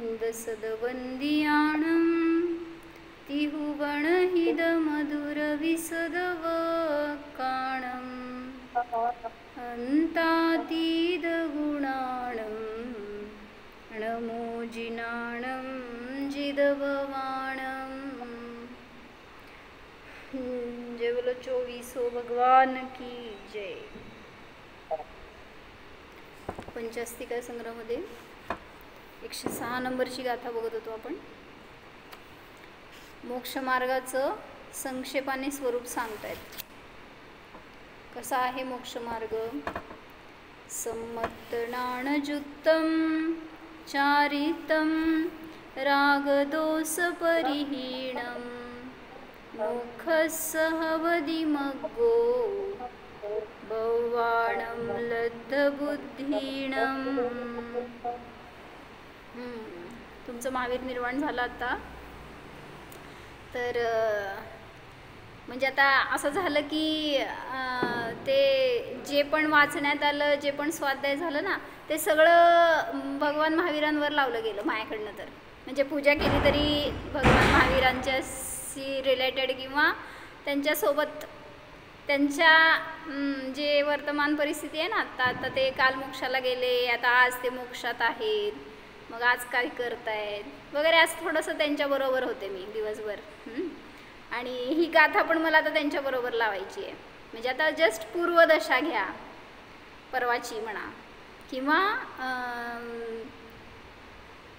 इंदसदवंदियाणं तिहुवणहिद मधुरविसदवकाणम् अन्तातीदगुणाणं नमोजिनाणं जिदववाणं। जय बोलो 24 भगवान की जय। पंचास्तिका संग्रहामध्ये 106 नंबरची गाथा बघत होतो आपण। मोक्षमार्गाचं संक्षेपाने स्वरूप सांगतायत। कसा आहे मोक्षमार्ग? सम्मत्तनाणजुक्तं चारितं रागदोषपरिहीणं मोक्षस्सहवदिमग्गो भवाणं लब्धबुद्धीणं। तुमचं महावीर निर्वाण झालं आता। तर म्हणजे आता असं झालं की ते जे पण वाचण्यात आलं, जे पण स्वाध्याय झालं ना, ते सगळं भगवान महावीरांवर लावलं गेलं माझ्याकडनं। तर म्हणजे पूजा केली तरी भगवान महावीरांच्याशी रिलेटेड किंवा त्यांच्यासोबत त्यांच्या जे वर्तमान परिस्थिती आहे ना, आता ते काल मोक्षाला गेले, आता आज ते मोक्षात आहेत, मग आज काय करतायत वगैरे, आज थोडंसं त्यांच्याबरोबर होते मी दिवसभर। आणि ही गाथा पण मला आता त्यांच्याबरोबर लावायची आहे। म्हणजे आता जस्ट पूर्वदशा घ्या, परवाची म्हणा, किंवा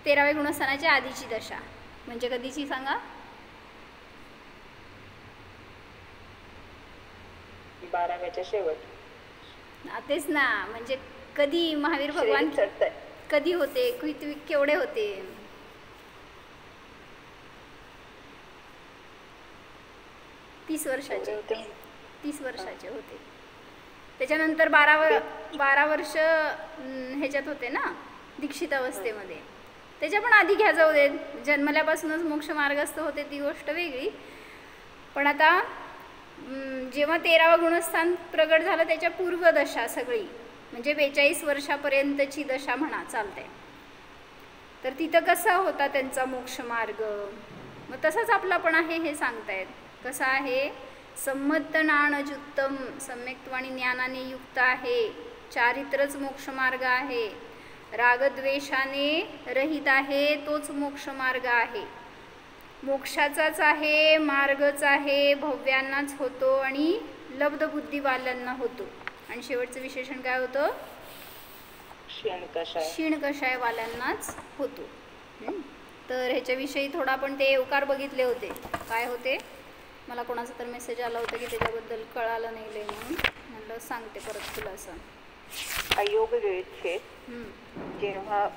13व्या गुणस्थानाच्या आधीची दशा। म्हणजे कधीची सांगा? 12व्याच्या शेवट। तेच ना, म्हणजे कधी महावीर भगवान कधी होते, केवढे होते? 30 वर्षाचे होते। 30 वर्षाचे होते। त्याच्यानंतर 12 वर्ष ह्याच्यात होते ना, दीक्षित अवस्थेमध्ये। त्याच्या पण आधी घ्या, जाऊ देत, जन्मल्यापासूनच मोक्ष मार्गस्थ होते ती गोष्ट वेगळी। पण आता जेव्हा 13वं गुणस्थान प्रगट झालं त्याच्या पूर्वदशा सगळी, म्हणजे 42 वर्षापर्यंतची दशा म्हणा चालते। तर तिथं कसा होता त्यांचा मोक्ष मार्ग, मग तसंच आपला पण आहे हे सांगतायत। कसा आहे? सम्मत्तनाणजुक्तम, सम्यक्त्वानी ज्ञानाने युक्त आहे, चारित्रच मोक्षमार्ग आहे, रागद्वेषाने रहित आहे, तोच मोक्षमार्ग आहे, मोक्षाचाच आहे, मार्गच आहे, भव्यांनाच होतो आणि लब्धबुद्धीवाल्यांना होतो। आणि शेवटचं विशेषण काय होतं? क्षीणकषायवाल्यांनाच होतो। तर ह्याच्याविषयी थोडा आपण ते एवकार बघितले होते। काय होते? मला कोणाचा तर मेसेज आला होता की त्याच्याबद्दल कळालं नाही लय, म्हणून म्हणलं सांगते परत तुला असं। अयोग विच्छेद, जेव्हा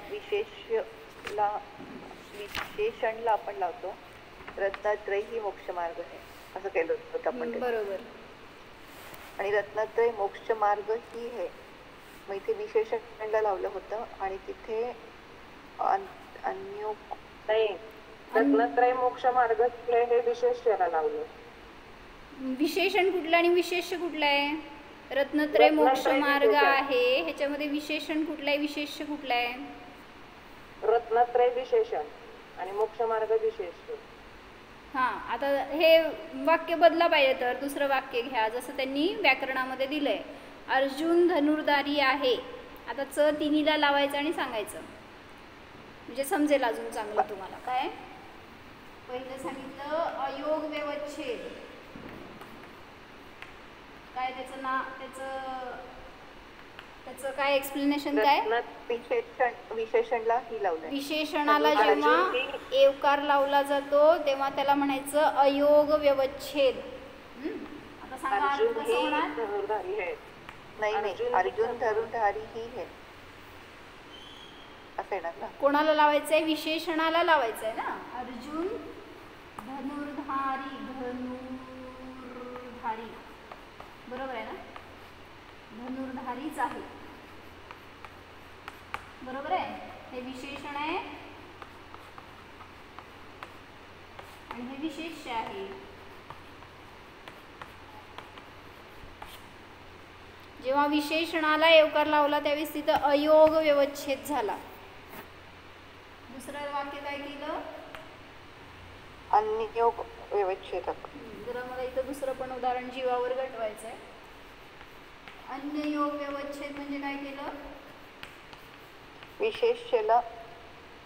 विशेषणला आपण लावतो, रत्नत्रय ही मोक्षमार्ग आहे असं केलं होतं आपण। बरोबर। आणि रत्नत्रय मोक्षमार्ग ही आहे, मग इथे विशेषणला लावलं होतं आणि तिथे रत्नत्रय मोक्षमार्ग हे विशेषणाला लावलं। विशेषण कुठलं आणि विशेष कुठलं आहे? रत्नत्रय मोक्षमार्ग आहे, ह्याच्यामध्ये विशेषण कुठलं आहे, विशेष कुठलं आहे? रत्नत्रय विशेषण आणि मोक्षमार्ग विशेष। हां, आता हे वाक्य बदला पाहिजे, तर दुसरं वाक्य घ्या जसं त्यांनी व्याकरणामध्ये दिलंय। अर्जुन धनुर्धारी आहे, आता च तिन्हीला लावायचं आणि सांगायचं, म्हणजे समजेल अजून चांगलं तुम्हाला। काय पहिलं सांगितलं? अयोग व्यवच्छेद, काय त्याचं त्याचं काय एक्सप्लेनेशन? काय विशेषणला ही लावलं, विशेषणाला जेव्हा एवकार लावला जातो तेव्हा त्याला म्हणायचं अयोग व्यवच्छेद। आता सांगा अर्थ कसं होणार? नाही, अर्जुन धनुर्धारी ही आहे असं येणार ना। कोणाला लावायचंय? विशेषणाला लावायचंय ना। अर्जुन धनुर्धारी, बरोबर आहे ना? धनुर्धारीच आहे, बरोबर आहे। हे विशेषण आहे आणि हे विशेष्य आहे। जेव्हा विशेषणाला एवकार लावला त्यावेळेस तिथं अयोग व्यवच्छेद झाला। दुसरं वाक्य काय केलं? अन्ययोग व्यवच्छेदक. जरा मला इथं दुसरं पण उदाहरण जीवावर घटवायचं आहे. अन्ययोग व्यवच्छेद म्हणजे काय केलं?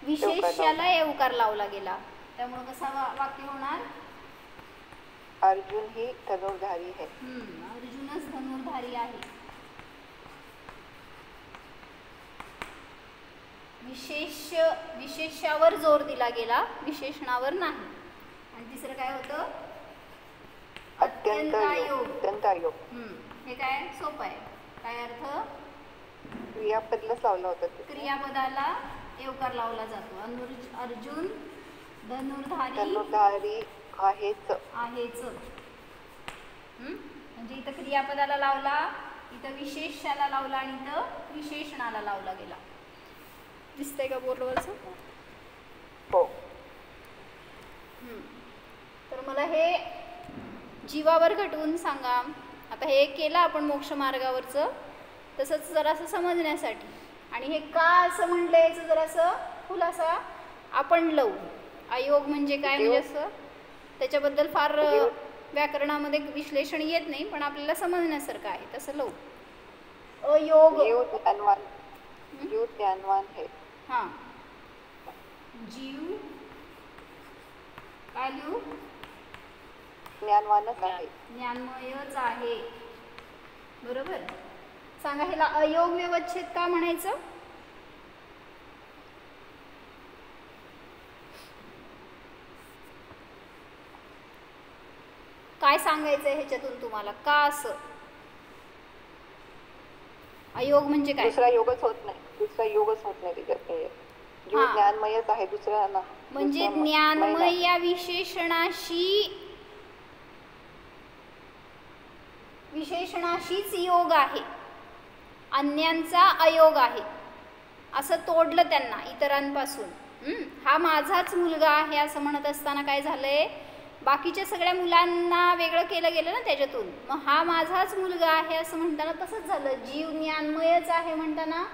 विशेष्याला एवकार लावला गेला. त्यामुळे कसा वाक्य होणार? अर्जुन ही धनुर्धारी है. अर्जुनच धनुर्धारी आहे. विशेष्यावर जोर दिला गेला, विशेषणावर नाही. आणि तिसरं काय होतं? अत्यंतायोग. हे काय सोपं आहे. काय अर्थ? क्रियापदालाच लावला होता. क्रियापदाला एवकार लावला जातो. अर्जुन धनुर्धारी आहेच. म्हणजे इथं क्रियापदाला लावला, इथं विशेषाला लावला आणि इथं विशेषणाला लावला गेला. दिसतंय का बोर्डवरचं? हो. तर मला हे जीवावर घटवून सांगा. आता हे केलं आपण मोक्ष मार्गावरचं, तसंच जरासं समजण्यासाठी. आणि हे का असं म्हणलं याचं जरासं खुलासा आपण लावू. अयोग म्हणजे काय, म्हणजे असं त्याच्याबद्दल फार व्याकरणामध्ये विश्लेषण येत नाही, पण आपल्याला समजण्यासारखं आहे तसं लावू. अयोग जीव ज्ञानवान है. हां, जीव काय लिहू? ज्ञानवानच आहे, ज्ञानमयच आहे. बरोबर. सांगा ह्याला अयोग व्यवच्छेद का म्हणायचं? काय सांगायचंय ह्याच्यातून तुम्हाला? का असं? अयोग म्हणजे काय? दुसरा योगच होत नाही त्याच्यात. जीव ज्ञानमयच आहे, दुसरा ना. म्हणजे ज्ञानमय या विशेषणाशीच योग आहे, अन्यांचा अयोग आहे असं तोडलं त्यांना इतरांपासून. हा माझाच मुलगा आहे असं म्हणत असताना काय झालंय? बाकीच्या सगळ्या मुलांना वेगळं केलं गेलं ना त्याच्यातून. मग हा माझाच मुलगा आहे असं म्हणताना तसंच झालं. जीव ज्ञानमयच आहे म्हणताना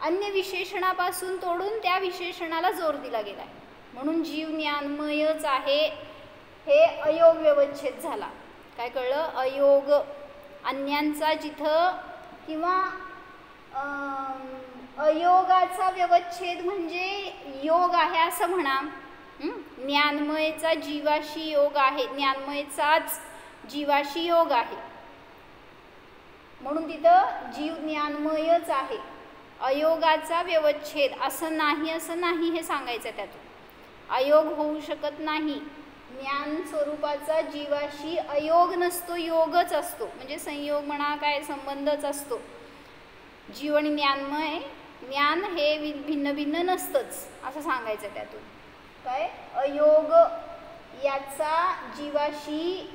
अन्य विशेषणापासून तोडून त्या विशेषणाला जोर दिला गेला आहे. म्हणून जीव ज्ञानमयच आहे हे अयोग व्यवच्छेद झाला. काय कळलं? अयोग अन्यांचा जिथं किंवा अयोगाचा व्यवच्छेद म्हणजे योग आहे असं म्हणा. ज्ञानमयचा जीवाशी योग आहे, ज्ञानमयचाच जीवाशी योग आहे म्हणून तिथं जीव ज्ञानमयच आहे. अयोगाचा व्यवच्छेद असं नाही हे सांगायचं. त्यातून अयोग होऊ शकत नाही. ज्ञान स्वरूपाचा जीवाशी अयोग नसतो, योगच असतो. म्हणजे संयोग म्हणा, काय संबंधच असतो. जीव आणि ज्ञानमय, ज्ञान हे भिन्न भिन्न नसतंच असं सांगायचं. त्यातून काय? अयोग याचा जीवाशी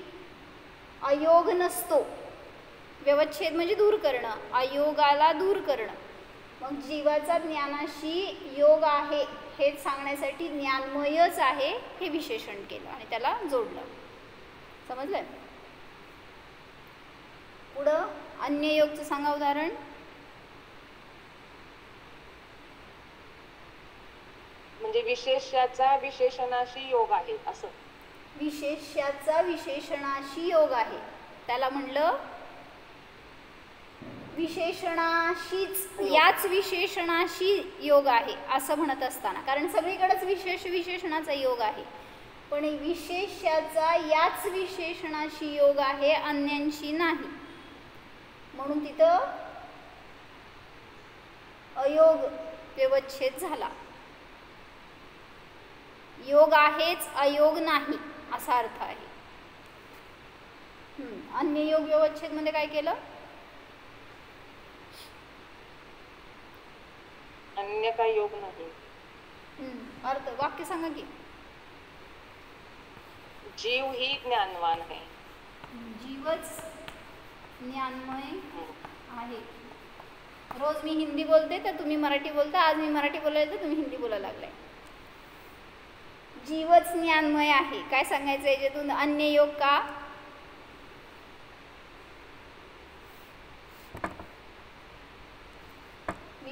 अयोग नसतो. व्यवच्छेद म्हणजे दूर करणं, अयोगाला दूर करणं. मग जीवाचा ज्ञानाशी योग आहे हेच सांगण्यासाठी ज्ञानमयच आहे हे विशेषण केलं आणि त्याला जोडलं. समजलं? पुढं अन्य योगचं सांगा उदाहरण. म्हणजे विशेष्याचा विशेषणाशी योग आहे असं. विशेष्याचा विशेषणाशी योग आहे त्याला म्हणलं विशेषणाशीच, याच विशेषणाशी योग आहे असं म्हणत असताना, कारण सगळीकडेच विशेषणाचा योग आहे, पण विशेष्याचा याच विशेषणाशी योग आहे, अन्यांशी नाही. म्हणून तिथं अयोग व्यवच्छेद झाला. योग आहेच, अयोग नाही असा अर्थ आहे. अन्य योग व्यवच्छेद मध्ये काय केलं? अन्य काय योग नाही. अर्थ वाक्य सांगा की. जीव ही ज्ञानवान है. जीवच ज्ञानमय आहे. रोज मी हिंदी बोलते तर तुम्ही मराठी बोलता, आज मी मराठी बोलायला तर तुम्ही हिंदी बोलायला लागलाय. जीवच ज्ञानमय आहे. काय सांगायचं याच्यातून? अन्य योग का?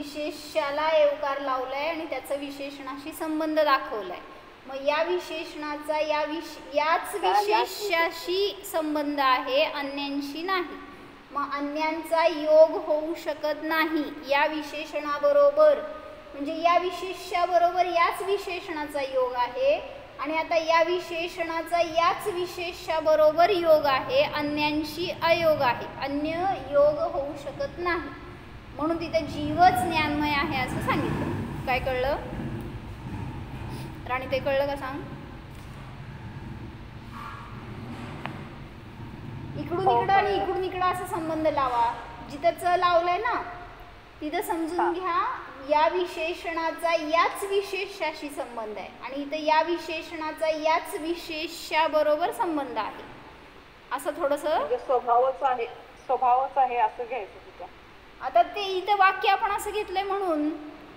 विशेष्याला एवकार लावलाय आणि त्याचा विशेषणाशी संबंध दाखवलाय. मग या विशेषणाचा याच विशेष्याशी संबंध आहे, अन्यांशी नाही. मग अन्यांचा योग होऊ शकत नाही या विशेषणाबरोबर. म्हणजे या विशेष्याबरोबर याच विशेषणाचा योग आहे आणि आता या विशेषणाचा याच विशेष्याबरोबर योग आहे, अन्यांशी अयोग आहे. अन्य योग होऊ शकत नाही म्हणून तिथे जीवच ज्ञानमय आहे असं सांगितलं. काय कळलं राणी? ते कळलं का सांग? इकडून इकडं आणि इकडून इकडं असा संबंध लावा. जिथं च लावलंय ना तिथं समजून घ्या या विशेषणाचा याच विशेष्याशी संबंध आहे आणि इथं या विशेषणाचा याच विशेष्याबरोबर संबंध आहे. असं थोडंसं म्हणजे स्वभावच आहे असं घ्यायचं तिथं. आता ते इथं वाक्य आपण असं घेतलंय म्हणून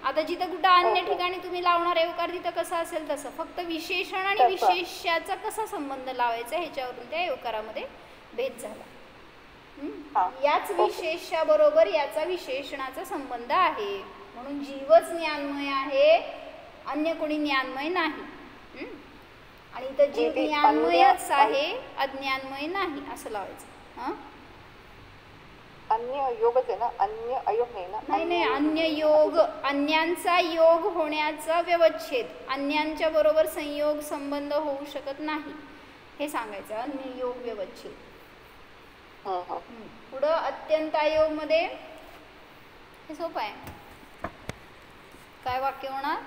आता जिथं कुठं अन्य ठिकाणी तुम्ही लावणार एवकार तिथं कसं असेल तसं, फक्त विशेषण आणि विशेष्याचा कसा संबंध लावायचा ह्याच्यावरून त्या एवकारामध्ये भेद झाला. याच विशेष्याबरोबर याचा विशेषणाचा संबंध आहे म्हणून जीवच ज्ञानमय आहे, अन्य कोणी ज्ञानमय नाही. आणि इथं जीव ज्ञानमयच आहे, अज्ञानमय नाही असं लावायचं. अन्य योगच आहे ना, अन्य अयोग नाही ना? नाही, अन्य योग, अन्यांचा योग होण्याचा व्यवच्छेद, अन्यांच्या बरोबर संयोग संबंध होऊ शकत नाही हे सांगायचं. अन्य योग व्यवच्छेद. पुढं अत्यंत अयोग मध्ये हे सोपं आहे. काय वाक्य होणार?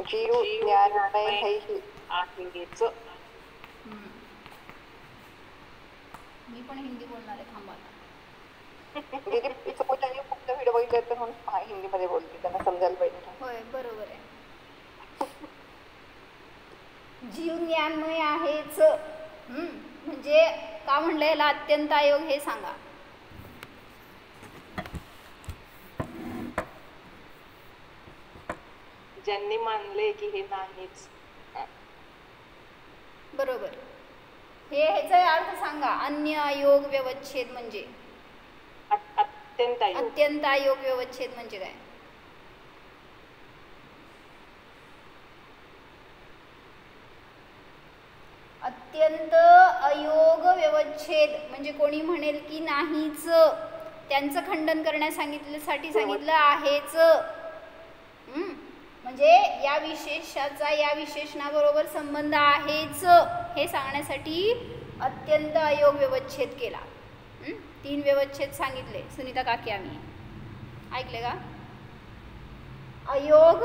जीव ज्ञानमय आहेच. मी पण हिंदी बोलणार आहे, थांबा. फक्त व्हिडिओ बघितले तर म्हणून हिंदीमध्ये बोलते, त्यांना समजायला पाहिजे. होय, बरोबर आहे. जीव ज्ञानमय आहेच म्हणजे का म्हणलं याला अत्यंत अयोग हे सांगा. ज्यांनी मानले की हे नाहीच. बरोबर. हे ह्याचा अर्थ सांगा. अन्य अयोग व्यवच्छेद म्हणजे अत्यंत अयोग व्यवच्छेद म्हणजे काय? अत्यंत अयोग व्यवच्छेद म्हणजे कोणी म्हणेल की नाहीच, त्यांचं खंडन करण्यासाठी सांगितलं आहेच. म्हणजे या विशेषाचा या विशेषणाबरोबर संबंध आहेच हे सांगण्यासाठी अत्यंत अयोग व्यवच्छेद केला. 3 व्यवच्छेद सांगितले सुनीता काकी आम्ही, ऐकले का? अयोग,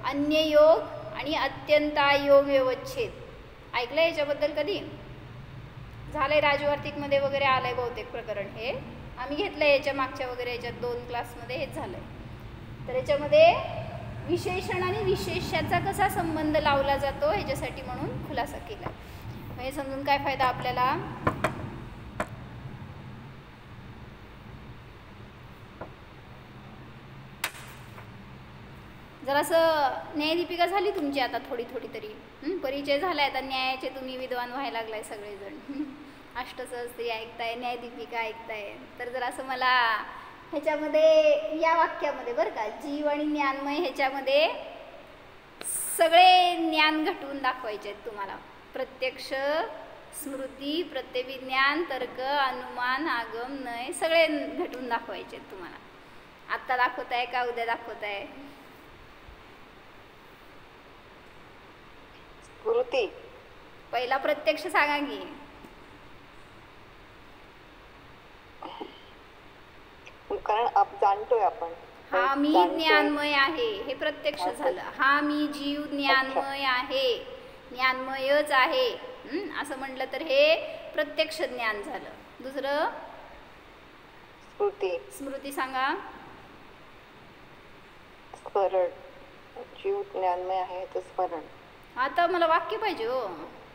अन्य योग आणि अत्यंत अयोग व्यवच्छेद ऐकलं याच्याबद्दल कधी? झालंय राजवार्तिकमध्ये वगैरे आलंय बहुतेक प्रकरण. हे आम्ही घेतलंय याच्या मागच्या वगैरे याच्यात 2 क्लासमध्ये हेच झालंय. तर याच्यामध्ये विशेषण आणि विशेष्याचा कसा संबंध लावला जातो ह्याच्यासाठी म्हणून खुलासा केला. हे समजून काय फायदा आपल्याला? जरासं न्यायदीपिका झाली तुमची आता थोडी तरी. परिचय झालाय आता न्यायाचे, तुम्ही विद्वान व्हायला लागलाय सगळेजण. अष्टसहस्त्री ऐकताय, न्यायदीपिका ऐकताय. तर जरासं मला ह्याच्यामध्ये या वाक्यामध्ये बरं का जीव आणि ज्ञानमय ह्याच्यामध्ये सगळे ज्ञान घटवून दाखवायचे आहेत तुम्हाला. प्रत्यक्ष, स्मृती, प्रत्यभिज्ञान, तर्क, अनुमान, आगम, नय सगळे घटवून दाखवायचे आहेत तुम्हाला. आत्ता दाखवताय का उद्या दाखवताय? स्मृती पहिला प्रत्यक्ष सांगा की. कारण जाणतोय आपण हा मी ज्ञानमय आहे हे प्रत्यक्ष झालं. हा मी जीव ज्ञानमय आहे, ज्ञानमयच आहे असं म्हटलं तर हे प्रत्यक्ष ज्ञान झालं. दुसरं स्मृती सांगा. स्मरण, जीव ज्ञानमय आहे तर स्मरण. आता मला वाक्य पाहिजे हो.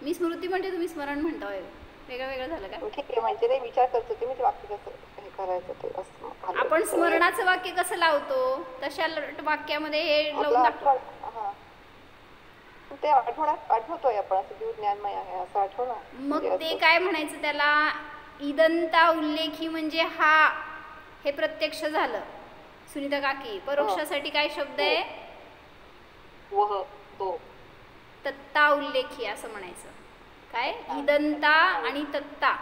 मी स्मृती म्हणते, तुम्ही स्मरण म्हणताय. वेगळं झालं का? ठीक आहे, म्हणजे ते विचार करतो तुम्ही ते वाक्य कसं हे करायचं ते असं. आपण स्मरणाचं वाक्य कसं लावतो तशा वाक्यामध्ये हे लावून दाखवा. ते आठवतोय आपण असं जीव ज्ञानमय आहे असं आठवलं. मग ते काय म्हणायचं त्याला? इदंता उल्लेखी म्हणजे हा हे प्रत्यक्ष झालं सुनीता काकी. परोक्षासाठी काय शब्द आहे? वह तो. तत्ता उल्लेखी असं म्हणायचं. काय? इदंता आणि तत्ता.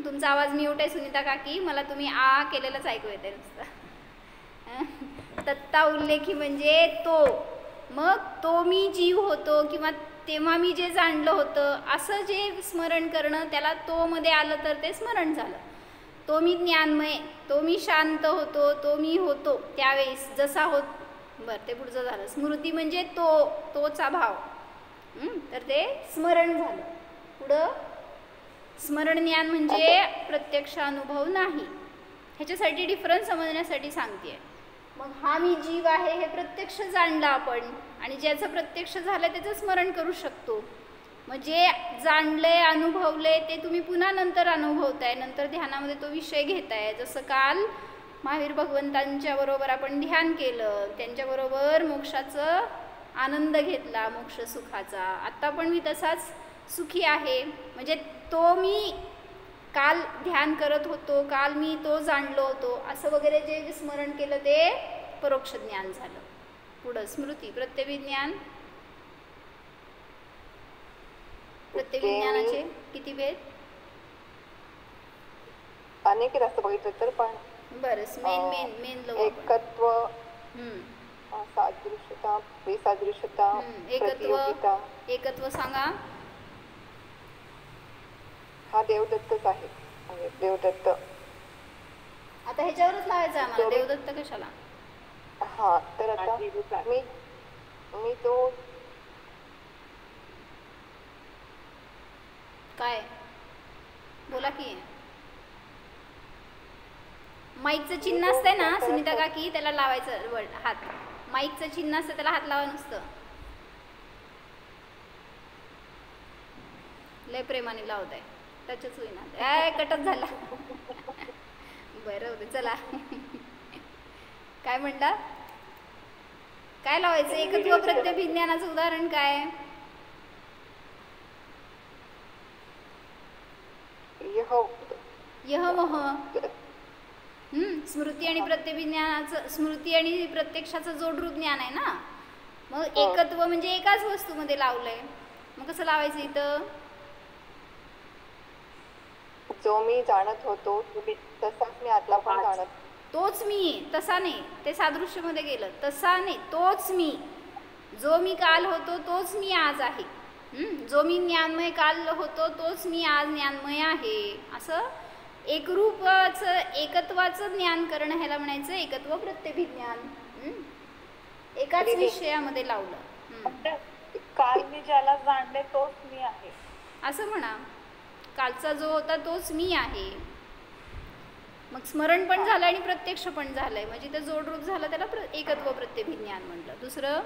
तुमचा आवाज म्यूट आहे सुनीता काकी, मला तुम्ही आ केलेलंच ऐकू येते नुसतं. तत्ता उल्लेखी म्हणजे तो. मग तो मी जीव होतो किंवा तेव्हा मी जे जाणलं होतं असं जे स्मरण करणं, त्याला तो मध्ये आलं तर ते स्मरण झालं. तो मी ज्ञानमय, तो मी शांत होतो, तो मी होतो त्यावेळेस जसा होत. बरं, ते पुढचं झालं. स्मृती म्हणजे तोचा भाव. तर ते स्मरण झालं. पुढं स्मरण ज्ञान म्हणजे प्रत्यक्ष अनुभव नाही. ह्याच्यासाठी डिफरन्स समजण्यासाठी सांगते. मग हा मी जीव आहे हे प्रत्यक्ष जाणलं आपण, आणि ज्याचं प्रत्यक्ष झालं त्याचं स्मरण करू शकतो. मग जे जाणलंय अनुभवलंय ते तुम्ही पुन्हा नंतर अनुभवताय, नंतर ध्यानामध्ये तो विषय घेताय. जसं काल महावीर भगवंतांच्या बरोबर आपण ध्यान केलं, त्यांच्याबरोबर मोक्षाचं आनंद घेतला, मोक्ष सुखाचा. आत्ता पण मी तसाच सुखी आहे. म्हणजे तो मी काल ध्यान करत होतो, काल मी तो जाणलो होतो असं वगैरे जे स्मरण केलं ते परोक्ष ज्ञान झालं. पुढं स्मृती प्रत्यभिज्ञान. प्रत्यभिज्ञानाचे किती भेद? अनेक रस्त बघितलं तर पण बरं, मेन एकत्व, सादृश्यता, बेसादृश्यता, प्रतियोगिता. एकत्व सांगा. हा देवदत्तच आहे. म्हणजे देवदत्त. आता ह्याच्यावरच लावायचं आम्हाला. देवदत्त कशाला? हा, तर आता मी तो काय बोला की. माईकचं चिन्ह असतंय ना सुनीता काकी, त्याला लावायचं हात. माईकचं चिन्ह असतं त्याला हात लावा नुसतं. लय प्रेमाने लावत आहे, टचच होईना. कटच झाला. बरं होते, चला. काय म्हणता? काय लावायचं? एकत्व प्रत्यभिज्ञानाचं उदाहरण काय? यहमह. स्मृती आणि प्रत्यभिज्ञानाचं, स्मृती आणि प्रत्यक्षाचं जोडरूप ज्ञान आहे ना. मग एकत्व म्हणजे एकाच वस्तूमध्ये लावलंय. मग कसं लावायचं इथं? जो मी जाणत होतो तसाच मी आतला पण जाणत. तोच मी, तसा नाही. ते सादृश्यमध्ये गेलं. तसा नाही, तोच मी. जो मी काल होतो तोच मी आज आहे. जो मी ज्ञानमय काल होतो तोच मी आज ज्ञानमय आहे. असं एकरूपाचं एकत्वाचं ज्ञान करणं ह्याला म्हणायचं एकत्व प्रत्यभिज्ञान. एकाच विषयामध्ये लावलं. काल मी ज्याला जाणले तोच मी आहे असं म्हणा. कालचा जो होता तोच मी आहे. मग स्मरण पण झालं आणि प्रत्यक्ष पण झालंय, म्हणजे ते जोडरूप झालं, त्याला एकत्व प्रत्यभिज्ञान म्हटलं. दुसरं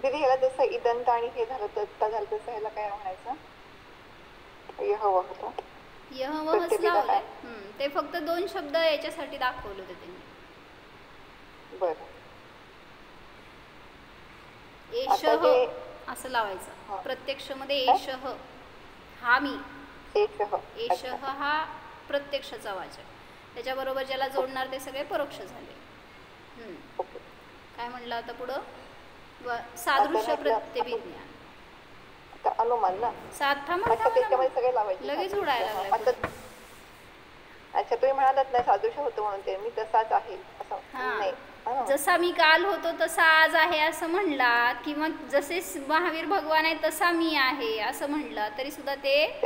ह्याला जसं इदंत आणि हे झालं तत्ता झालं तसं ह्याला काय म्हणायचं? यहमहच लावलंय. ते फक्त 2 शब्द याच्यासाठी दाखवले होते त्यांनी. बरं. एषः असं लावायचं. प्रत्यक्ष मध्ये एषः हा मी. एषः हा प्रत्यक्षाचा वाचक. त्याच्याबरोबर ज्याला जोडणार ते सगळे परोक्ष झाले. काय म्हणलं आता पुढं? सादृश्य प्रत्यभिज्ञान. अनुमान ना. त्याच्यामध्ये सगळे लावायचे. लगेच उडायला लागले. अच्छा, तुम्ही म्हणालात ना सादृश्य होतो म्हणून ते मी तसाच आहे असं नाही. जसा मी काल होतो तसा आज आहे असं म्हणला, किंवा जसे महावीर भगवान आहे तसा मी आहे असं म्हणलं तरी सुद्धा ते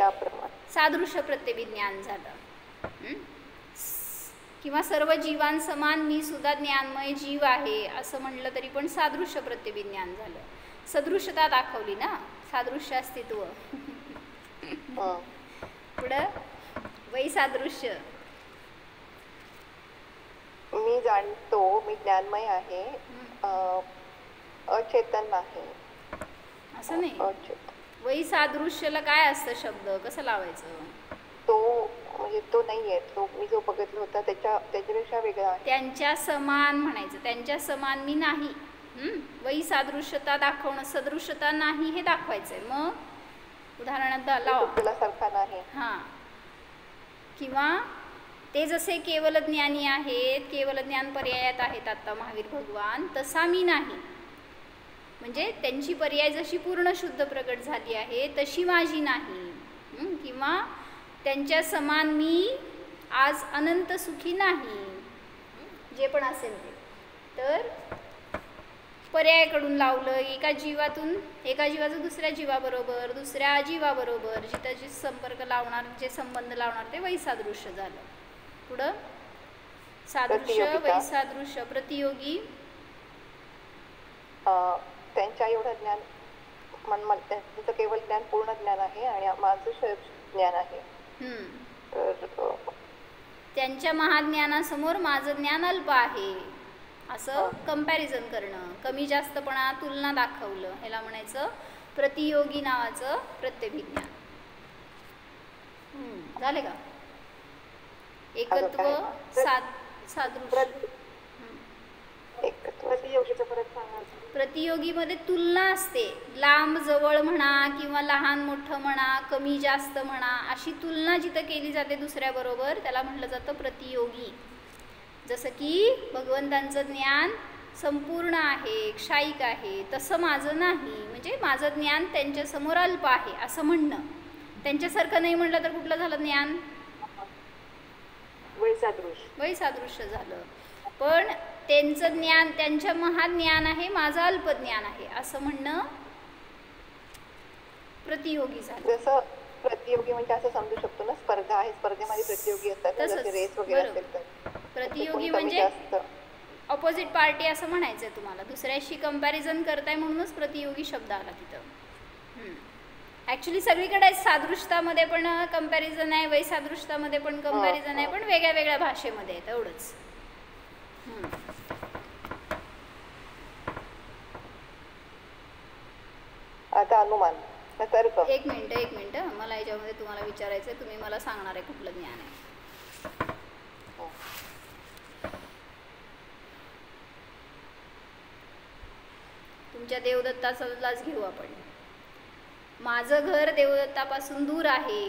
सादृश्य प्रत्यभिज्ञान झालं. किंवा सर्व जीवांसमान मी सुद्धा ज्ञानमय जीव आहे असं म्हणलं तरी पण सादृश्य प्रत्यभिज्ञान झालं. सदृशता दाखवली ना, सादृश्य अस्तित्व. पुढं वैसादृश्य. मी जाणतो मी ज्ञानमय आहे, अचेतन आहे असं नाही. वैसादृश्यला काय असतं शब्द, कसं लावायचं? तो म्हणजे तो नाहीये, तो मी जो बघितला होता त्याच्यापेक्षा वेगळा आहे. त्यांच्या समान म्हणायचं. त्यांच्या समान मी नाही. वैसादृश्यता दाखवणं, सदृश्यता नाही हे दाखवायचंय. मग उदाहरणार्थ लावा. सारखा नाही. हां. किंवा ते जसे केवल ज्ञानी आहेत, केवल ज्ञान पर्यायात आहेत आता महावीर भगवान, तसा मी नाही. म्हणजे त्यांची पर्याय जशी पूर्ण शुद्ध प्रकट झाली आहे तशी माझी नाही, किंवा त्यांच्या समान मी आज अनंत सुखी नाही, जे पण असेल ते. तर पर्यायाकडून लावलं, एका जीवाचं दुसऱ्या जीवाबरोबर, दुसऱ्या जीवाबरोबर जिथं संपर्क लावणार, जे संबंध लावणार ते वैसादृश्य झालं. पुढं सादृश्य, वैसादृश्य, प्रतियोगी. त्यांच्या एवढं ज्ञान त्यांचं केवळ ज्ञान पूर्ण ज्ञान आहे आणि माझं ज्ञान आहे. तर त्यांच्या महाज्ञानासमोर माझं ज्ञान अल्प आहे असं कंपॅरिझन करणं, कमी जास्तपणा, तुलना दाखवलं, ह्याला म्हणायचं प्रतियोगी नावाचं प्रत्यभिज्ञान. झाले का? एकत्व, सादृश्य. प्रतियोगीमध्ये तुलना असते, लांब जवळ म्हणा किंवा लहान मोठं म्हणा, कमी जास्त म्हणा, अशी तुलना जिथं केली जाते दुसऱ्याबरोबर त्याला म्हटलं जातं प्रतियोगी. जसं की भगवंतांचं ज्ञान संपूर्ण आहे, क्षायिक आहे, तसं माझं नाही, म्हणजे माझं ज्ञान त्यांच्यासमोर अल्प आहे असं म्हणणं. त्यांच्यासारखं नाही म्हटलं तर कुठलं झालं ज्ञान? वैसादृश्य झालं. पण त्यांचं ज्ञान, त्यांच्या महाज्ञान आहे, माझं अल्प ज्ञान आहे असं म्हणणं प्रतियोगी झालं. जसं प्रतियोगी म्हणजे असं समजू शकतो ना, स्पर्धा आहे, स्पर्धेमध्ये प्रतियोगी असतात, जसे रेस वगैरे असेल तर प्रतियोगी म्हणजे ऑपोजिट पार्टी असं म्हणायचंय तुम्हाला, दुसऱ्याशी कंपॅरिझन करताय म्हणूनच प्रतियोगी शब्द आला तिथं. ॲक्च्युली सगळीकडे सादृश्यतामध्ये पण कंपॅरिझन आहे, वैसादृश्यतामध्ये पण कंपॅरिझन आहे, पण वेगळ्या वेगळ्या भाषेमध्ये आहे तेवढंच. आता अनुमान, तर्क. एक मिनिट मला याच्यामध्ये तुम्हाला विचारायचं आहे, तुम्ही मला सांगणार आहे कुठलं ज्ञान आहे. तुमच्या देवदत्ताचाच घेऊ आपण. माझं घर देवदत्तापासून दूर आहे.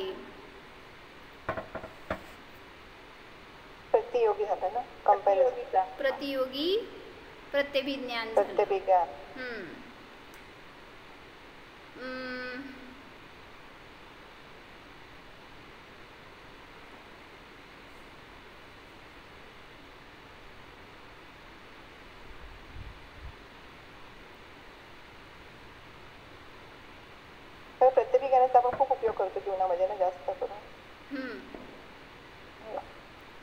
प्रतियोगी झालं ना, कंपॅरिझन. प्रतियोगी प्रत्यभिज्ञान. प्रत्यभिज्ञानाचा आपण खूप उपयोग करतो जीवनामध्ये ना, जास्त करून.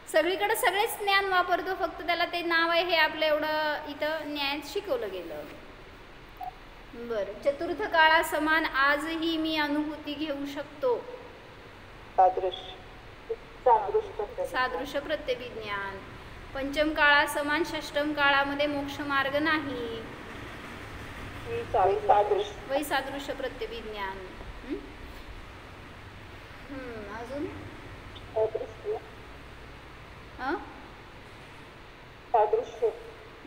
सगळीकडे सगळेच ज्ञान वापरतो, फक्त त्याला ते नाव आहे हे आपलं एवढं इथं न्यायात शिकवलं गेलं. बरं, चतुर्थ काळा समान आजही मी अनुभूती घेऊ शकतो. सादृश्य प्रत्यभिज्ञान. पंचम काळा समान षष्टम काळामध्ये मोक्ष मार्ग नाही. वैसादृश्य प्रत्यभिज्ञान. अजून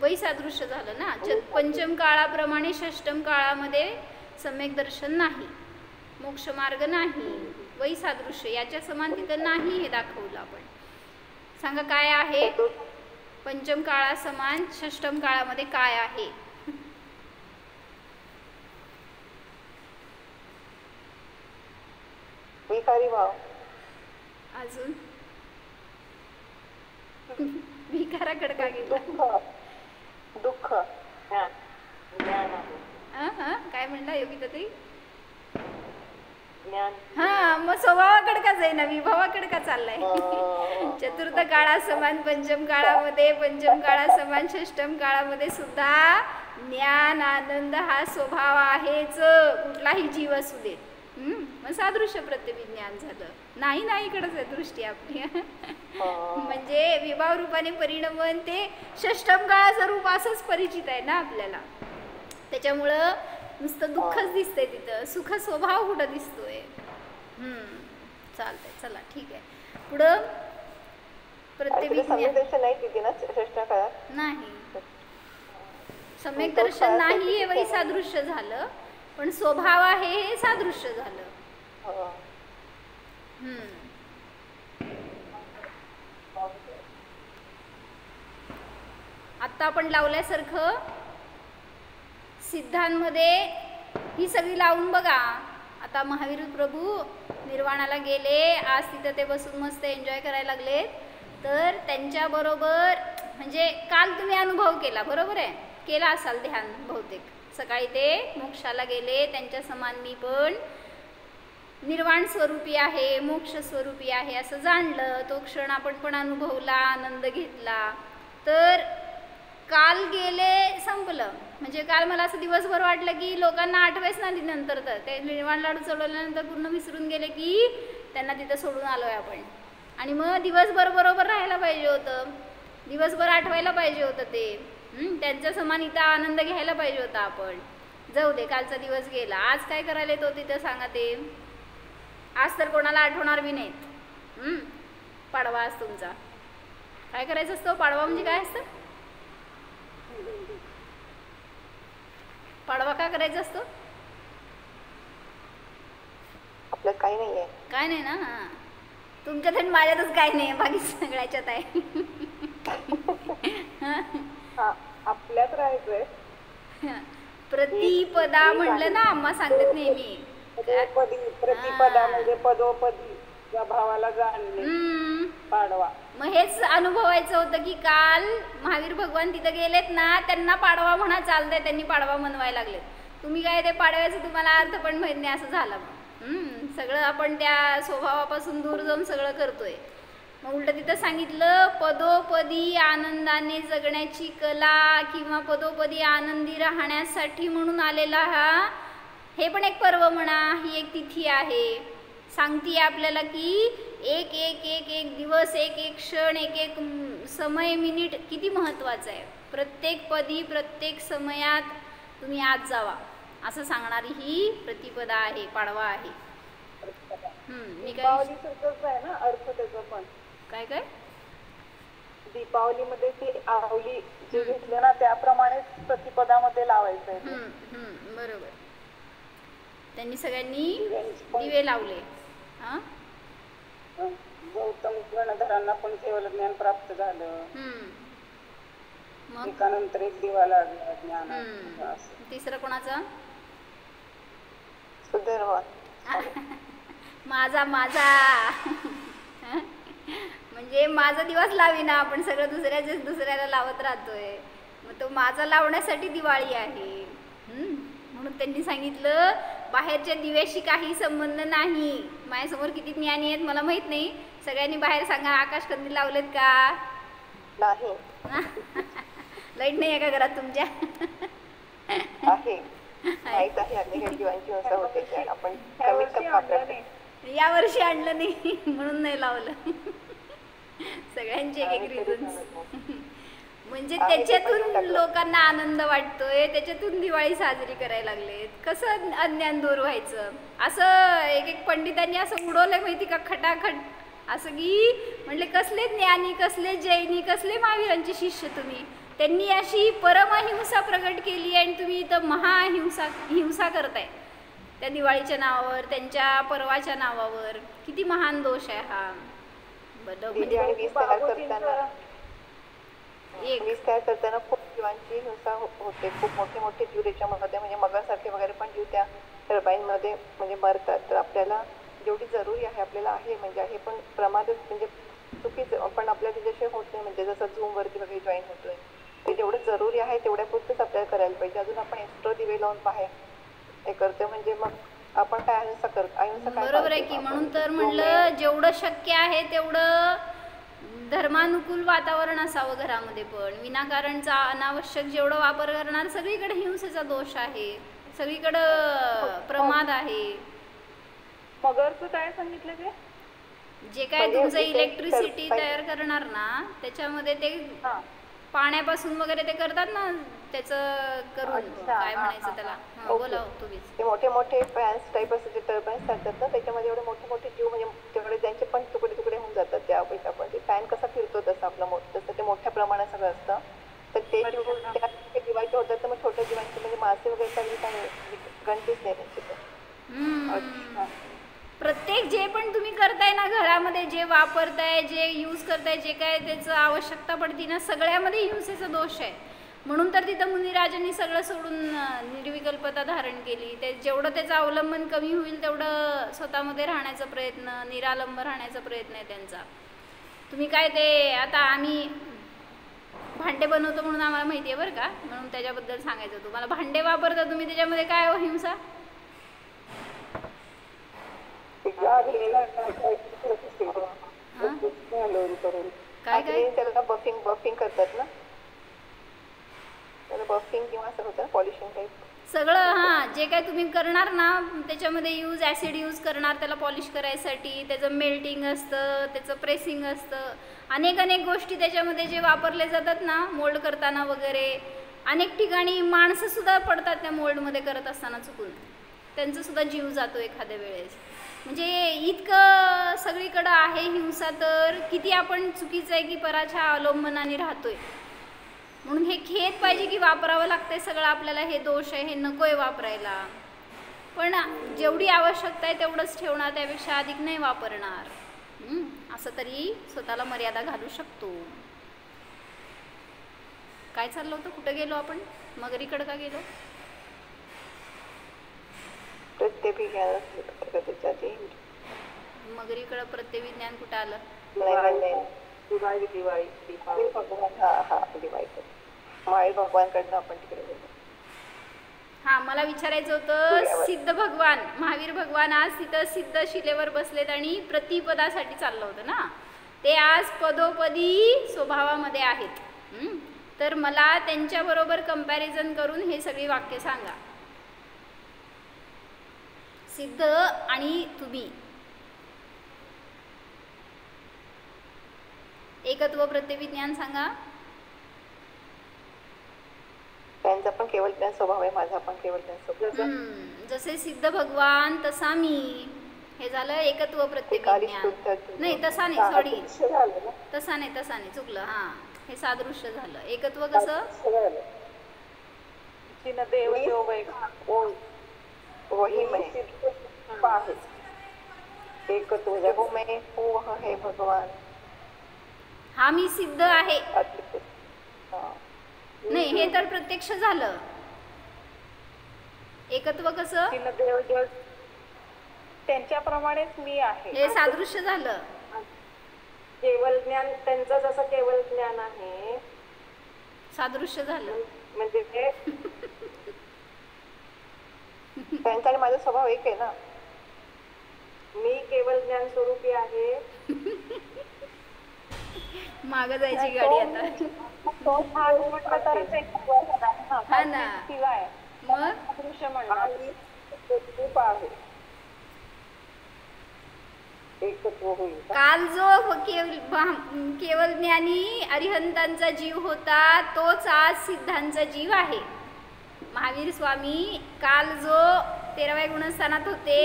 वैसादृश्य झालं ना. पंचम काळाप्रमाणे षष्टम काळामध्ये सम्यक दर्शन नाही, मोक्ष मार्ग नाही, वैसादृश्य याच्या समान तिथं नाही हे दाखवलं आपण. सांगा काय आहे पंचम काळा समान षष्टम काळामध्ये काय आहे? विकारी भाव. अजून विकाराकडे का गेला? दुःख. काय म्हणला योगिता ताई? हा, मग स्वभावाकडे का जाईना, विभावाकडे का चाललाय? चतुर्थ काळा समान पंचम काळामध्ये, पंचम काळा समान षष्टम काळामध्ये सुद्धा ज्ञान आनंद हा स्वभाव आहेच, कुठलाही जीव असू दे. मग सादृश्य प्रत्यभिज्ञान झालं. नाही इकडंच आहे दृष्टी आपली. म्हणजे विभाव रूपाने परिणमन ते षष्टम काळाचं रूप असंच परिचित आहे ना आपल्याला, त्याच्यामुळं नुसतं दुःखच दिसतंय तिथं, सुख स्वभाव कुठं दिसतोय. चालतंय, चला ठीक आहे. पुढं प्रत्यभिज्ञान नाही, सम्यक दर्शन नाही हे वैसादृश्य झालं, पण स्वभाव आहे हे सादृश्य झालं. आत्ता आपण लावल्यासारखं सिद्धांमध्ये ही सगळी लावून बघा. आता महावीर प्रभू निर्वाणाला गेले, आज तिथं ते बसून मस्त एन्जॉय करायला लागले. तर त्यांच्याबरोबर म्हणजे काल तुम्ही अनुभव केला, बरोबर आहे, केला असाल ध्यान बहुतेक. सकाळी ते मोक्षाला गेले, त्यांच्या समान मी पण निर्वाण स्वरूपी आहे, मोक्ष स्वरूपी आहे असं जाणलं. तो क्षण आपण पण अनुभवला, आनंद घेतला. तर काल गेले, संपलं. म्हणजे काल मला असं दिवसभर वाटलं की लोकांना आठवेच ना नंतर, तर ते निर्वाण लाडू चढवल्यानंतर पूर्ण विसरून गेले की त्यांना तिथं सोडून आलोय आपण. आणि मग दिवसभर बरोबर राहायला पाहिजे होतं, दिवसभर आठवायला पाहिजे होतं ते. त्यांच्या समान इथं आनंद घ्यायला पाहिजे होता आपण. जाऊ दे, कालचा दिवस गेला. आज काय करायला तो तिथं सांगा ते. आज तर कोणाला आठवणार बी नाहीत. पाडवा आज तुमचा. काय करायचं असतं पाडवा म्हणजे? काय असतं पाडवा? का करायचं असतं? आपल्यात काही नाहीये. काय नाही ना. हां, तुमच्यात आणि माझ्यातच काय नाही, बाकी सगळ्याच्यात आहे. आपल्यात राहायचंय. प्रतिपदा म्हणलं ना, अम्मा सांगतात नेहमी. प्रतिपदा म्हणजे पदोपदी या भावाला जाणणे पाडवा. मग हेच अनुभवायचं होतं की काल महावीर भगवान तिथं गेलेत ना, त्यांना पाडवा म्हणा चालतंय, त्यांनी पाडवा मनवायला लागलेत. तुम्ही काय ते पाडव्याचं तुम्हाला अर्थ पण माहित नाही, असं झालं. मग सगळं आपण त्या स्वभावापासून दूर जाऊन सगळं करतोय. मग उलट तिथं सांगितलं पदोपदी आनंदाने जगण्याची कला किंवा पदोपदी आनंदी राहण्यासाठी म्हणून आलेला हा हे पण एक पर्व म्हणा, ही एक तिथी आहे. सांगतीये आपल्याला की एक एक एक एक दिवस, एक एक क्षण, एक एक समय, मिनिट किती महत्त्वाचं आहे. प्रत्येक पदी प्रत्येक समयात तुम्ही आत जावा असं सांगणारी ही प्रतिपदा आहे, पाडवा आहे. दीपावलीसारखंच आहे ना अर्थ त्याचा पण. काय काय दीपावलीमध्ये ती आवली जे घेतले ना त्याप्रमाणे प्रतिपदामध्ये लावायचं आहे. बरोबर. त्यांनी सगळ्यांनी दिवे लावले. गौतम गणधरांना पण केवळ ज्ञान प्राप्त झालं. एकानंतर एक दिवा लागला ज्ञान. तिसरं कोणाचा? सुदैव माझा म्हणजे माझा दिवस लावीना, आपण सगळं दुसऱ्याला लावत राहतोय. मग तो माझा लावण्यासाठी दिवाळी आहे. म्हणून त्यांनी सांगितलं बाहेरच्या दिव्याशी काही संबंध नाही. माझ्यासमोर किती ज्ञानी आहेत मला माहित नाही. सगळ्यांनी बाहेर सांगा, आकाश कंदील लावलेत का? नाही. लाईट नाही आहे का घरात तुमच्या? आहे, माहित आहे. अनेक दिवांची हिंसा होते, आपण कमीत कमी वापरतो. या वर्षी आणलं नाही म्हणून नाही लावलं. सगळ्यांचे एक एक रिझन्स. म्हणजे त्याच्यातून लोकांना आनंद वाटतोय, त्याच्यातून दिवाळी साजरी करायला लागलेत. कसं अज्ञान दूर व्हायचं? असं एक एक पंडितांनी असं उडवलंय माहिती का, खटाखट. असं की म्हणले कसले ज्ञानी, कसले जैनी, कसले महावीरांचे शिष्य तुम्ही. त्यांनी अशी परमहिंसा प्रगट केली आणि तुम्ही इथं हिंसा करताय त्या दिवाळीच्या नावावर, त्यांच्या पर्वाच्या नावावर. किती महान दोष आहे हा. वीज तयार करताना खूप जीवांची हिंसा होते. खूप मोठे मोठे जीव त्याच्यामध्ये, म्हणजे मगरसारखे वगैरे पण जीव त्या टर्बाईन मध्ये म्हणजे मरतात. तर आपल्याला जेवढी जरुरी आहे आपल्याला आहे, म्हणजे आहे पण प्रमादच, म्हणजे चुकीचं पण आपल्याला त्याच्याशिवाय होत नाही. म्हणजे जसं झूम वरती वगैरे जॉईन होतोय, ते जेवढं जरुरी आहे तेवढ्या पुरतच आपल्याला करायला पाहिजे. अजून आपण एक्स्ट्रा दिवे लावून बाहेर हे करतो म्हणजे मग आपण काय अहिंसा करतो? अहिंसा काय? बरोबर आहे की. म्हणून तर म्हणलं जेवढं शक्य आहे तेवढं धर्मानुकूल वातावरण असावं घरामध्ये. पण विनाकारणचा अनावश्यक जेवढं वापर करणार, सगळीकडे हिंसेचा दोष आहे, सगळीकडं प्रमाद आहे. मगरचं काय सांगितलं ते? जे काय तुमचं इलेक्ट्रिसिटी तयार करणार ना, त्याच्यामध्ये ते पाण्यापासून वगैरे ते करतात ना, त्याचं करून काय म्हणायचं त्याला, बोला तुम्हीच. ते मोठे मोठे फॅन्स टाईप असं जे टर्बाईन्स असतात ना, त्याच्यामध्ये एवढे मोठे मोठे जीव, म्हणजे तेवढे त्यांचे पण तुकडे तुकडे होऊन जातात. त्यापैकी आपण ते फॅन कसा फिरतो तसं आपलं तसं ते मोठ्या प्रमाणात सगळं असतं. तर ते जीवाचे होतात, तर मग छोट्या जीवांचे म्हणजे मासे वगैरे काही गणतीच नाही त्यांची. प्रत्येक जे पण तुम्ही करताय ना घरामध्ये, जे वापरताय, जे यूज करताय, जे काय त्याचं आवश्यकता पडती ना, सगळ्यामध्ये हिंसेचा दोष आहे. म्हणून तर तिथं मुनिराजांनी सगळं सोडून निर्विकल्पता धारण केली. ते जेवढं त्याचं अवलंबन कमी होईल तेवढं स्वतःमध्ये राहण्याचा प्रयत्न, निरालंब राहण्याचा प्रयत्न आहे त्यांचा. तुम्ही काय ते आता आम्ही भांडे बनवतो म्हणून आम्हाला माहिती आहे बरं का, म्हणून त्याच्याबद्दल सांगायचं. तुम्हाला भांडे वापरता तुम्ही, त्याच्यामध्ये काय हो हिंसा? काय काय त्याला बफिंग करतात ना, त्याला बफिंग किंवा असं होतं पॉलिशिंग टाईप सगळं. हां, जे काय तुम्ही करणार ना त्याच्यामध्ये ॲसिड यूज करणार त्याला पॉलिश करायसाठी, त्याचं मेल्टिंग असतं, त्याचं प्रेसिंग असतं, अनेक गोष्टी त्याच्यामध्ये जे वापरले जातात ना मोल्ड करताना वगैरे. अनेक ठिकाणी माणसंसुद्धा पडतात त्या मोल्डमध्ये करत असताना चुकून, त्यांचासुद्धा जीव जातो एखाद्या वेळेस. म्हणजे इतकं सगळीकडं आहे हिंसा, तर किती आपण चुकीचं आहे की पराच्या अवलंबनाने राहतोय. म्हणून हे खेद पाहिजे की वापरावं लागतंय सगळं आपल्याला, हे दोष आहे, हे नको आहे वापरायला. पण जेवढी आवश्यकता आहे तेवढंच ठेवणार, त्यापेक्षा अधिक नाही वापरणार. असं तरी स्वतःला मर्यादा घालू शकतो. काय चाललं होतं, कुठं गेलो आपण? मगरीकडं का गेलो? मगरीकडं प्रत्ययविज्ञान कुठं आलं? महावीर भगवानकडनं आपण तिकडे गेलो. हां, मला विचारायचं होतं, सिद्ध भगवान महावीर भगवान आज तिथं सिद्ध शिलेवर बसलेत आणि प्रतिपदासाठी चाललं होतं ना, ते आज पदोपदी स्वभावामध्ये आहेत. तर मला त्यांच्याबरोबर कंपॅरिझन करून हे सगळी वाक्य सांगा. सिद्ध आणि तुम्ही एकत्व प्रत्ययविज्ञान सांगा. त्यांचा पण केवळ ज्ञान स्वभाव आहे, माझा पण केवळ ज्ञान स्वभाव. जसे सिद्ध भगवान तसा मी, हे झालं एकत्व प्रत्ययविज्ञान. नाही तसा नाही, सॉरी, तसा नाही चुकलं. हां, हे सादृश्य झालं. एकत्व कसं? एकत्व जगो में वह है भगवान. हा मी सिद्ध आहे. नाही, हे तर प्रत्यक्ष झालं. एकत्व कसं? त्यांच्याप्रमाणेच मी आहे, हे सादृश्य झालं. केवळ ज्ञान त्यांचं जसं केवळ ज्ञान आहे, सादृश्य झालं. म्हणजे ते त्यांचा आणि माझा स्वभाव एक आहे ना. मी केवळ ज्ञान स्वरूपी आहे. मागं जायची गाडी आता. हा ना, मग दृश्य म्हणणार खूप आहे. एकत्व होईल. काल जो केवळ ज्ञानी अरिहंतांचा जीव होता तोच आज सिद्धांचा जीव आहे. महावीर स्वामी काल जो 13व्या गुणस्थानात होते,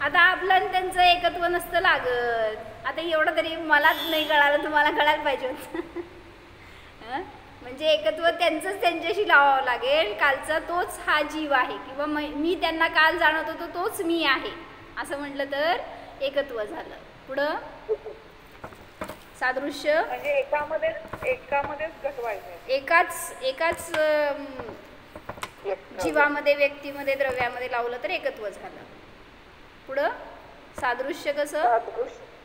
आता आपलं आणि त्यांचं एकत्व नसतं लागत. आता एवढं तरी मलाच नाही कळालं, तुम्हाला कळायला पाहिजे होतं. म्हणजे एकत्व त्यांचंच त्यांच्याशी लावावं लागेल. कालचा तोच हा जीव आहे, किंवा मी त्यांना काल जाणत होतो तोच मी आहे असं म्हटलं तर एकत्व झालं. पुढं सादृश्य म्हणजे एकामध्येच घटवायचं, एकाच जीवामध्ये, व्यक्तीमध्ये, द्रव्यामध्ये लावलं तर एकत्व झालं. पुढं सादृश्य कसं?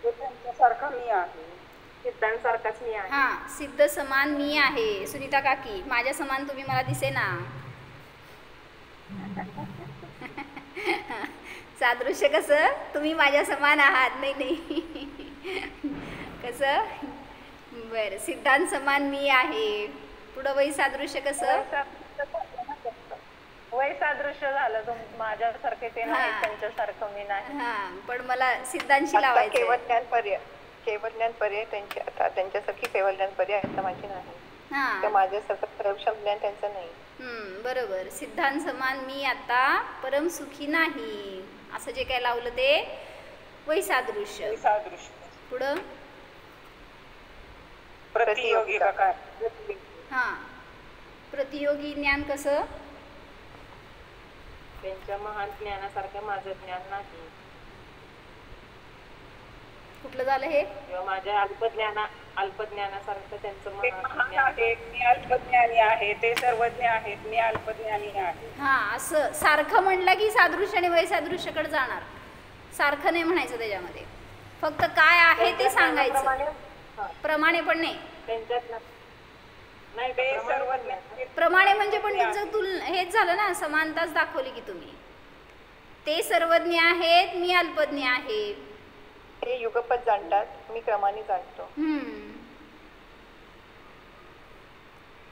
त्यांच्यासारखा मी आहे, सिद्धांसारखाच मी आहे. हां, सिद्ध समान मी आहे. सुनीता काकी, माझ्या समान तुम्ही मला दिसे ना. सादृश्य कसं? तुम्ही माझ्या समान आहात. नाही कसं? बरं, सिद्धांत समान मी आहे. पुढं वै सादृश्य कसं? वय सादृश्य झालं, माझ्यासारखे ते नाही, त्यांच्यासारखं मी नाही. हां, पण मला सिद्धांशी लावायचं. केवळ ज्ञान पर्याय त्यांची, आता त्यांच्यासारखी केवळ ज्ञान पर्याय आता माझी नाही. हां, माझ्यासारखं परमशम ज्ञान त्यांचं नाही. बरोबर. सिद्धांत समान मी आता परम सुखी नाही, असं जे काय लावलं ते वै सादृश्य. पुढं प्रतियोगी काय? हां, प्रतियोगी ज्ञान कसं? त्यांच्या महान ज्ञानासारखं माझं ज्ञान नाही. कुठलं झालं हे? किंवा माझ्या अल्पज्ञानासारखं त्यांचं ते मन महान आहेत, मी अल्पज्ञानी आहे, ते सर्वज्ञ आहेत, मी अल्पज्ञानी आहे. हां, असं सारखं म्हणलं की सादृश्य आणि वैसादृश्याकडे जाणार. सारखं नाही म्हणायचं त्याच्यामध्ये, फक्त काय आहे ते सांगायचं. प्रमाणे पण नाही. त्यांच्यात नाही ते सर्वज्ञ प्रमाणे म्हणजे पण तुमचं हेच झालं ना, समानताच दाखवली की तुम्ही. ते सर्वज्ञ आहेत, मी अल्पज्ञ आहे. ते युगपत जाणतात, मी क्रमाने जाणतो.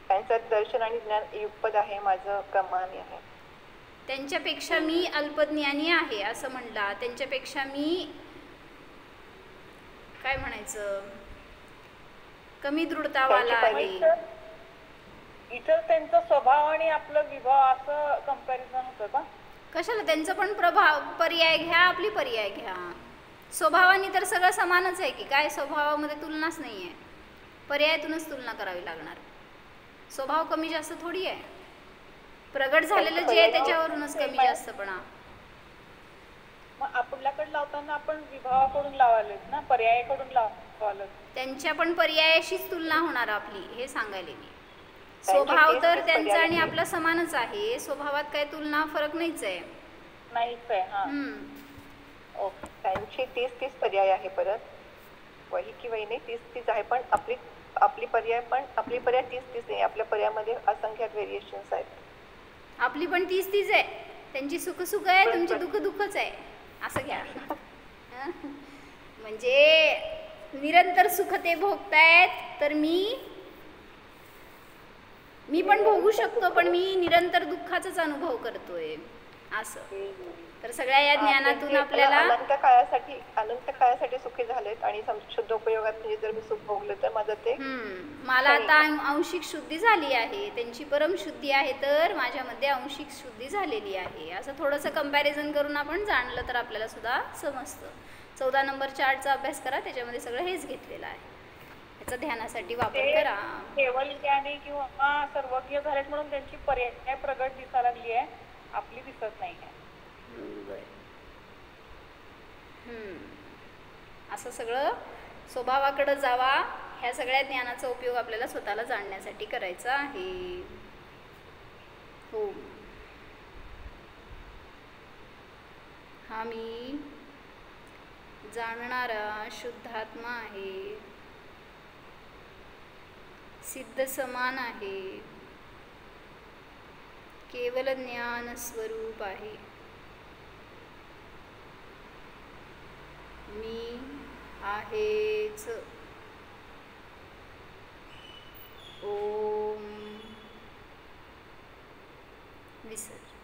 त्यांचं दर्शन आणि ज्ञान युगपत आहे, माझं क्रमाने आहे. त्यांच्यापेक्षा मी अल्पज्ञानी आहे असं म्हणला. त्यांच्यापेक्षा मी काय म्हणायचं, कमी दृढतावाला आहे. इथं त्यांचा स्वभाव आणि आपलं विभाव असं कंपॅरिझन होतं का? कशाला? त्यांचं पण पर्याय घ्या, आपली पर्याय घ्या. स्वभावाने तर सगळं समानच आहे की काय, स्वभावामध्ये तुलनाच नाही आहे. पर्यायातूनच तुलना करावी लागणार. स्वभाव कमी जास्त थोडी आहे. प्रगट झालेलं जे आहे त्याच्यावरूनच कमी जास्तपणा. मग आपल्याकडे लावताना आपण विभावाकडून लावायला ना, पर्यायाकडून लावायला. त्यांच्या पण पर्यायाशीच तुलना होणार आपली, हे सांगायले मी. स्वभाव तर त्यांचा आणि आपला समानच आहे. स्वभावात काय तुलना फरक नाहीच आहे. नाहीच आहे. त्यांची 30 पर्याय आहे. परत वही की वही नाही, 30 आहे. पण आपली पर्याय 30 नाही. आपल्या पर्यायामध्ये असंख्यात व्हेरिएशन्स आहेत. आपली पण 30 आहे. त्यांची सुख सुख आहे, तुमची दुःख दुःखच आहे असं घ्या. म्हणजे निरंतर सुख ते भोगतायत, तर मी पण भोगू शकतो, पण मी निरंतर दुःखाचाच अनुभव करतोय असं. तर सगळ्या या ज्ञानातून आपल्याला अनंत काळासाठी सुखी झालेत आणि शुद्ध उपयोगात म्हणजे जर मी सुख भोगलं तर माझं ते मला आता आंशिक शुद्धी झाली आहे. त्यांची परम शुद्धी आहे, तर माझ्यामध्ये आंशिक शुद्धी झालेली आहे. असं थोडंसं कंपॅरिझन करून आपण जाणलं तर आपल्याला सुद्धा समजतं. 14 नंबर चार्टचा अभ्यास करा, त्याच्यामध्ये सगळं हेच घेतलेलं आहे. त्याचा ध्यानासाठी वापर करा. केवळ ज्ञानी किंवा सर्वज्ञ झालेत म्हणून त्यांची पर्याय प्रगट दिसायला लागली आहे, आपली दिसत नाही आहे. असं सगळं स्वभावाकडे जावा. ह्या सगळ्या ज्ञानाचा उपयोग आपल्याला स्वतःला जाणण्यासाठी करायचा आहे. हो, हा मी जाणणारा शुद्धात्मा आहे, सिद्ध समान आहे, केवल ज्ञान स्वरूप आहे. मी आहेच. ओम विसर्जन.